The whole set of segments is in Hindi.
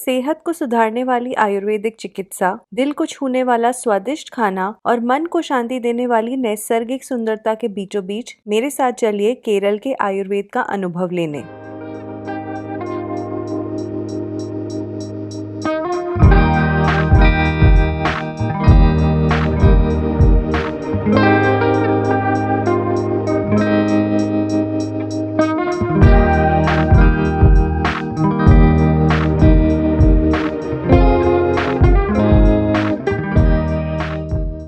सेहत को सुधारने वाली आयुर्वेदिक चिकित्सा, दिल को छूने वाला स्वादिष्ट खाना और मन को शांति देने वाली नैसर्गिक सुंदरता के बीचों बीच मेरे साथ चलिए केरल के आयुर्वेद का अनुभव लेने।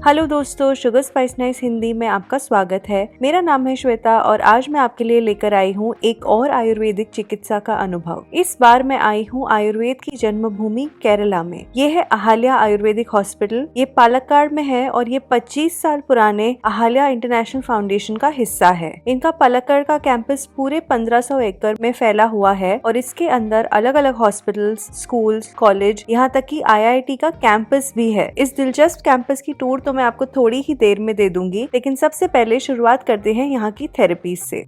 हेलो दोस्तों, शुगर स्पाइस नाइस हिंदी में आपका स्वागत है। मेरा नाम है श्वेता और आज मैं आपके लिए लेकर आई हूँ एक और आयुर्वेदिक चिकित्सा का अनुभव। इस बार मैं आई हूँ आयुर्वेद की जन्मभूमि केरला में। ये है अहाल्या आयुर्वेदिक हॉस्पिटल। ये पालक्काड में है और ये 25 साल पुराने अहाल्या इंटरनेशनल फाउंडेशन का हिस्सा है। इनका पालक्काड का कैंपस पूरे 1500 एकड़ में फैला हुआ है और इसके अंदर अलग अलग हॉस्पिटल्स, स्कूल्स, कॉलेज, यहाँ तक कि IIT का कैंपस भी है। इस दिलचस्प कैंपस की टूर तो मैं आपको थोड़ी ही देर में दे दूंगी, लेकिन सबसे पहले शुरुआत करते हैं यहाँ की थेरेपीज से।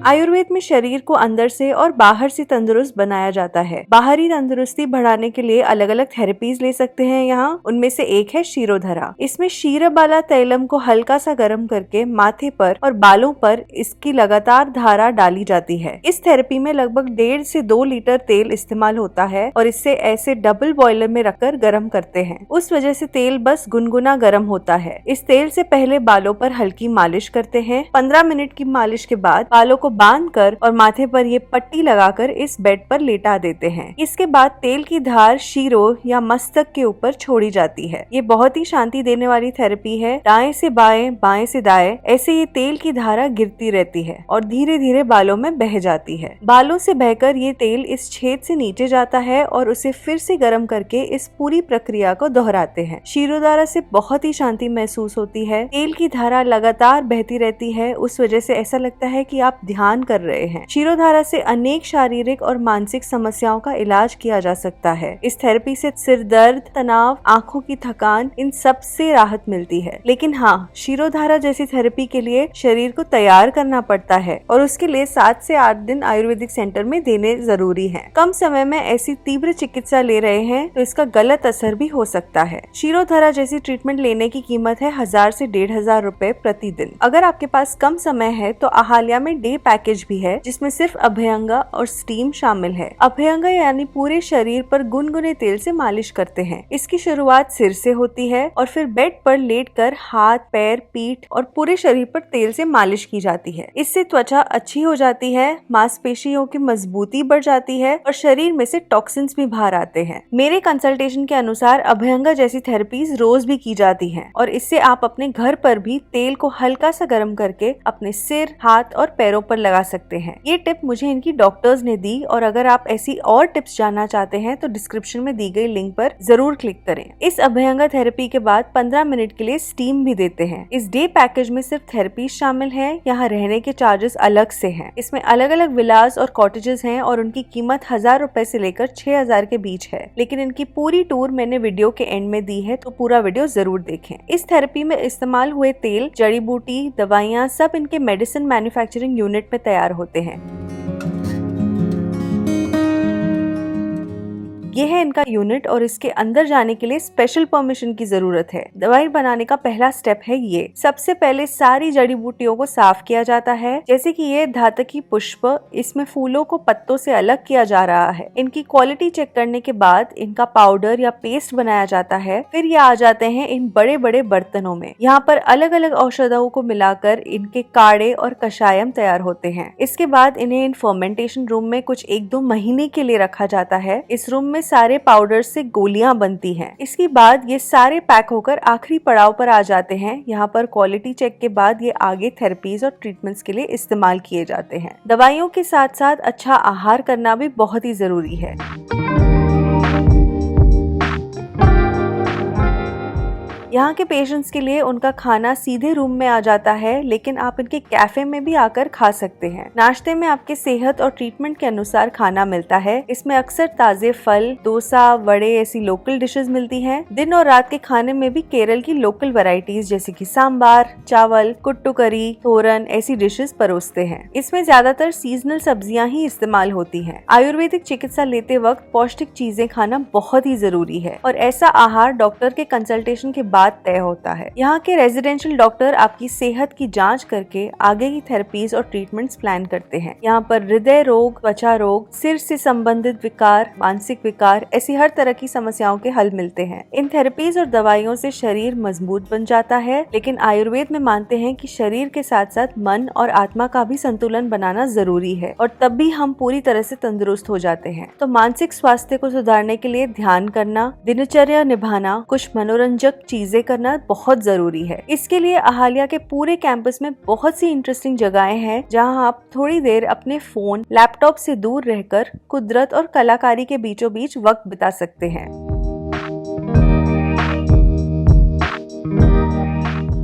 आयुर्वेद में शरीर को अंदर से और बाहर से तंदुरुस्त बनाया जाता है। बाहरी तंदुरुस्ती बढ़ाने के लिए अलग अलग थेरेपीज ले सकते हैं यहाँ। उनमें से एक है क्षीरोधरा। इसमें क्षीरबाला तैलम को हल्का सा गर्म करके माथे पर और बालों पर इसकी लगातार धारा डाली जाती है। इस थेरेपी में लगभग 1.5 से 2 लीटर तेल इस्तेमाल होता है और इसे ऐसे डबल बॉयलर में रखकर गर्म करते हैं। उस वजह से तेल बस गुनगुना गर्म होता है। इस तेल से पहले बालों पर हल्की मालिश करते हैं। 15 मिनट की मालिश के बाद बालों को बांधकर और माथे पर ये पट्टी लगाकर इस बेड पर लेटा देते हैं। इसके बाद तेल की धार शीरो या मस्तक के ऊपर छोड़ी जाती है। ये बहुत ही शांति देने वाली थेरेपी है। दाएं से बाएं, बाएं से दाएं, ऐसे ये तेल की धारा गिरती रहती है और धीरे धीरे बालों में बह जाती है। बालों से बहकर ये तेल इस छेद से नीचे जाता है और उसे फिर से गर्म करके इस पूरी प्रक्रिया को दोहराते हैं। क्षीरोधारा से बहुत ही शांति महसूस होती है। तेल की धारा लगातार बहती रहती है, उस वजह से ऐसा लगता है कि आप ध्यान कर रहे हैं। क्षीरोधारा से अनेक शारीरिक और मानसिक समस्याओं का इलाज किया जा सकता है। इस थेरेपी से सिर दर्द, तनाव, आंखों की थकान, इन सब से राहत मिलती है। लेकिन हाँ, क्षीरोधारा जैसी थेरेपी के लिए शरीर को तैयार करना पड़ता है और उसके लिए 7 से 8 दिन आयुर्वेदिक सेंटर में देने जरूरी है। कम समय में ऐसी तीव्र चिकित्सा ले रहे हैं तो इसका गलत असर भी हो सकता है। क्षीरोधारा जैसी ट्रीटमेंट लेने की कीमत है 1000 से 1500 रुपए प्रतिदिन। अगर आपके पास कम समय है तो अहाल्या में डे पैकेज भी है, जिसमें सिर्फ अभ्यंगा और स्टीम शामिल है। अभ्यंगा यानी पूरे शरीर पर गुनगुने तेल से मालिश करते हैं। इसकी शुरुआत सिर से होती है और फिर बेड पर लेटकर हाथ, पैर, पीठ और पूरे शरीर पर तेल से मालिश की जाती है। इससे त्वचा अच्छी हो जाती है, मांसपेशियों की मजबूती बढ़ जाती है और शरीर में से टॉक्सिन्स भी बाहर आते हैं। मेरे कंसल्टेशन के अनुसार अभ्यंगा जैसी थेरेपीज रोज भी की जाती है और इससे आप अपने घर पर भी तेल को हल्का सा गर्म करके अपने सिर, हाथ और पैरों पर लगा सकते हैं। ये टिप मुझे इनकी डॉक्टर्स ने दी और अगर आप ऐसी और टिप्स जानना चाहते हैं तो डिस्क्रिप्शन में दी गई लिंक पर जरूर क्लिक करें। इस अभ्यंगा थेरेपी के बाद 15 मिनट के लिए स्टीम भी देते हैं। इस डे पैकेज में सिर्फ थेरेपी शामिल है। यहाँ रहने के चार्जेस अलग से हैं। इसमें अलग अलग विलास और कॉटेजेस हैं और उनकी कीमत 1000 रुपए से लेकर 6000 के बीच है। लेकिन इनकी पूरी टूर मैंने वीडियो के एंड में दी है, तो पूरा वीडियो जरूर देखें। इस थेरेपी में इस्तेमाल हुए तेल, जड़ी बूटी, दवाइयाँ सब इनके मेडिसिन मैन्युफैक्चरिंग यूनिट में तैयार होते हैं। ये है इनका यूनिट और इसके अंदर जाने के लिए स्पेशल परमिशन की जरूरत है। दवाई बनाने का पहला स्टेप है ये। सबसे पहले सारी जड़ी बूटियों को साफ किया जाता है, जैसे कि ये धातकी पुष्प, इसमें फूलों को पत्तों से अलग किया जा रहा है। इनकी क्वालिटी चेक करने के बाद इनका पाउडर या पेस्ट बनाया जाता है। फिर ये आ जाते हैं इन बड़े बड़े बर्तनों में। यहाँ पर अलग अलग औषधियों को मिलाकर इनके काढ़े और कषायम तैयार होते हैं। इसके बाद इन्हें इन फर्मेंटेशन रूम में कुछ 1-2 महीने के लिए रखा जाता है। इस रूम में सारे पाउडर से गोलियां बनती हैं। इसके बाद ये सारे पैक होकर आखिरी पड़ाव पर आ जाते हैं। यहाँ पर क्वालिटी चेक के बाद ये आगे थेरेपीज और ट्रीटमेंट्स के लिए इस्तेमाल किए जाते हैं। दवाइयों के साथ साथ अच्छा आहार करना भी बहुत ही जरूरी है। यहाँ के पेशेंट्स के लिए उनका खाना सीधे रूम में आ जाता है, लेकिन आप इनके कैफे में भी आकर खा सकते हैं। नाश्ते में आपके सेहत और ट्रीटमेंट के अनुसार खाना मिलता है। इसमें अक्सर ताजे फल, डोसा, वड़े ऐसी लोकल डिशेस मिलती हैं। दिन और रात के खाने में भी केरल की लोकल वैरायटीज जैसे कि सांबार, चावल, कुट्टू करी, तोरन ऐसी डिशेस परोसते हैं। इसमें ज्यादातर सीजनल सब्जियां ही इस्तेमाल होती हैं। आयुर्वेदिक चिकित्सा लेते वक्त पौष्टिक चीजें खाना बहुत ही जरूरी है और ऐसा आहार डॉक्टर के कंसल्टेशन के बाद तय होता है। यहाँ के रेजिडेंशियल डॉक्टर आपकी सेहत की जांच करके आगे की थेरेपीज और ट्रीटमेंट्स प्लान करते हैं। यहाँ पर हृदय रोग, त्वचा रोग, सिर से संबंधित विकार, मानसिक विकार ऐसी हर तरह की समस्याओं के हल मिलते हैं। इन थेरेपीज और दवाइयों से शरीर मजबूत बन जाता है, लेकिन आयुर्वेद में मानते हैं कि शरीर के साथ साथ मन और आत्मा का भी संतुलन बनाना जरूरी है और तब भी हम पूरी तरह से तंदुरुस्त हो जाते हैं। तो मानसिक स्वास्थ्य को सुधारने के लिए ध्यान करना, दिनचर्या निभाना, कुछ मनोरंजक चीजें करना बहुत जरूरी है। इसके लिए अहाल्या के पूरे कैंपस में बहुत सी इंटरेस्टिंग जगहें हैं जहां आप थोड़ी देर अपने फोन, लैपटॉप से दूर रहकर कुदरत और कलाकारी के बीचों बीच वक्त बिता सकते हैं।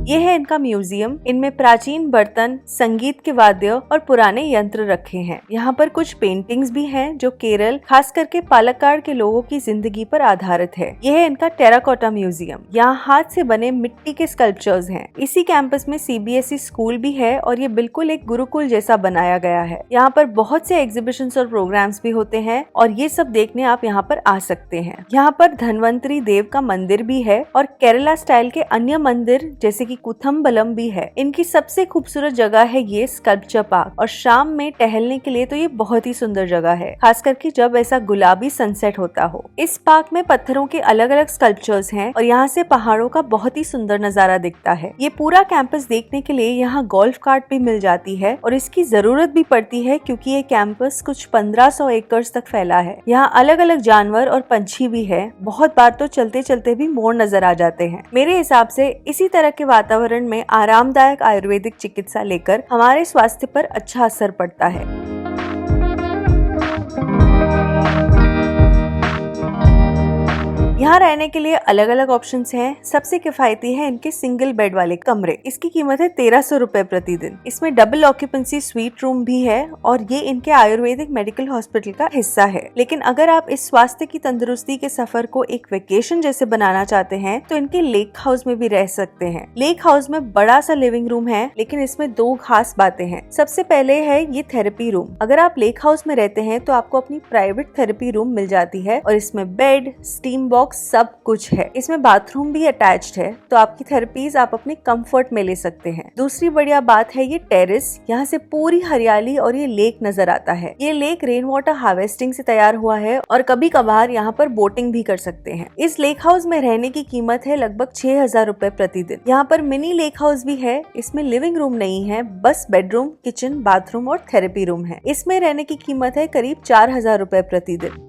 ये है इनका म्यूजियम। इनमें प्राचीन बर्तन, संगीत के वाद्य और पुराने यंत्र रखे हैं। यहाँ पर कुछ पेंटिंग्स भी हैं जो केरल, खास करके पालक्काड के लोगों की जिंदगी पर आधारित है। यह है इनका टेराकोटा म्यूजियम। यहाँ हाथ से बने मिट्टी के स्कल्पचर्स हैं। इसी कैंपस में CBSE स्कूल भी है और ये बिल्कुल एक गुरुकुल जैसा बनाया गया है। यहाँ पर बहुत से एग्जीबिशंस और प्रोग्राम्स भी होते हैं और ये सब देखने आप यहाँ पर आ सकते हैं। यहाँ पर धन्वंतरी देव का मंदिर भी है और केरला स्टाइल के अन्य मंदिर जैसे कि कुथम्बलम भी है। इनकी सबसे खूबसूरत जगह है ये स्कल्पचर पार्क और शाम में टहलने के लिए तो ये बहुत ही सुंदर जगह है, खास करके जब ऐसा गुलाबी सनसेट होता हो। इस पार्क में पत्थरों के अलग अलग स्कल्पचर्स हैं और यहाँ से पहाड़ों का बहुत ही सुंदर नजारा दिखता है। ये पूरा कैंपस देखने के लिए यहाँ गोल्फ कार्ट भी मिल जाती है और इसकी जरूरत भी पड़ती है क्योंकि ये कैंपस कुछ 1500 एकड़ तक फैला है। यहाँ अलग अलग जानवर और पंछी भी है। बहुत बार तो चलते चलते भी मोर नजर आ जाते हैं। मेरे हिसाब से इसी तरह के वातावरण में आरामदायक आयुर्वेदिक चिकित्सा लेकर हमारे स्वास्थ्य पर अच्छा असर पड़ता है। यहाँ रहने के लिए अलग अलग ऑप्शंस हैं। सबसे किफायती है इनके सिंगल बेड वाले कमरे। इसकी कीमत है 1300 रुपए प्रतिदिन। इसमें डबल ऑक्यूपेंसी स्वीट रूम भी है और ये इनके आयुर्वेदिक मेडिकल हॉस्पिटल का हिस्सा है। लेकिन अगर आप इस स्वास्थ्य की तंदुरुस्ती के सफर को एक वेकेशन जैसे बनाना चाहते हैं तो इनके लेक हाउस में भी रह सकते हैं। लेक हाउस में बड़ा सा लिविंग रूम है, लेकिन इसमें 2 खास बातें हैं। सबसे पहले है ये थेरेपी रूम। अगर आप लेक हाउस में रहते हैं तो आपको अपनी प्राइवेट थेरेपी रूम मिल जाती है और इसमें बेड, स्टीम बॉक्स सब कुछ है। इसमें बाथरूम भी अटैच्ड है, तो आपकी थेरेपीज आप अपने कंफर्ट में ले सकते हैं। दूसरी बढ़िया बात है ये टेरेस। यहाँ से पूरी हरियाली और ये लेक नजर आता है। ये लेक रेन वाटर हार्वेस्टिंग से तैयार हुआ है और कभी कभार यहाँ पर बोटिंग भी कर सकते हैं। इस लेक हाउस में रहने की कीमत है लगभग 6000 रुपए प्रतिदिन। यहाँ पर मिनी लेक हाउस भी है। इसमें लिविंग रूम नहीं है, बस बेडरूम, किचन, बाथरूम और थेरेपी रूम है। इसमें रहने की कीमत है करीब 4000 रुपए प्रतिदिन।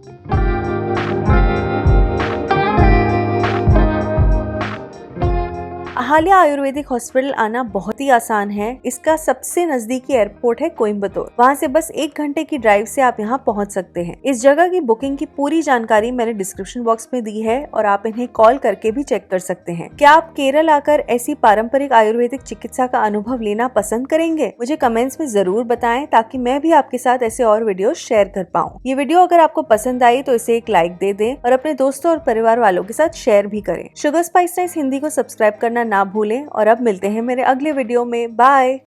अहाल्या आयुर्वेदिक हॉस्पिटल आना बहुत ही आसान है। इसका सबसे नजदीकी एयरपोर्ट है कोयम्बतूर। वहाँ से बस 1 घंटे की ड्राइव से आप यहाँ पहुँच सकते हैं। इस जगह की बुकिंग की पूरी जानकारी मैंने डिस्क्रिप्शन बॉक्स में दी है और आप इन्हें कॉल करके भी चेक कर सकते हैं। क्या आप केरल आकर ऐसी पारंपरिक आयुर्वेदिक चिकित्सा का अनुभव लेना पसंद करेंगे? मुझे कमेंट्स में जरूर बताएं ताकि मैं भी आपके साथ ऐसे और वीडियो शेयर कर पाऊँ। ये वीडियो अगर आपको पसंद आई तो इसे एक लाइक दे दें और अपने दोस्तों और परिवार वालों के साथ शेयर भी करें। शुगर स्पाइस टाइम्स हिंदी को सब्सक्राइब करना ना भूलें और अब मिलते हैं मेरे अगले वीडियो में। बाय।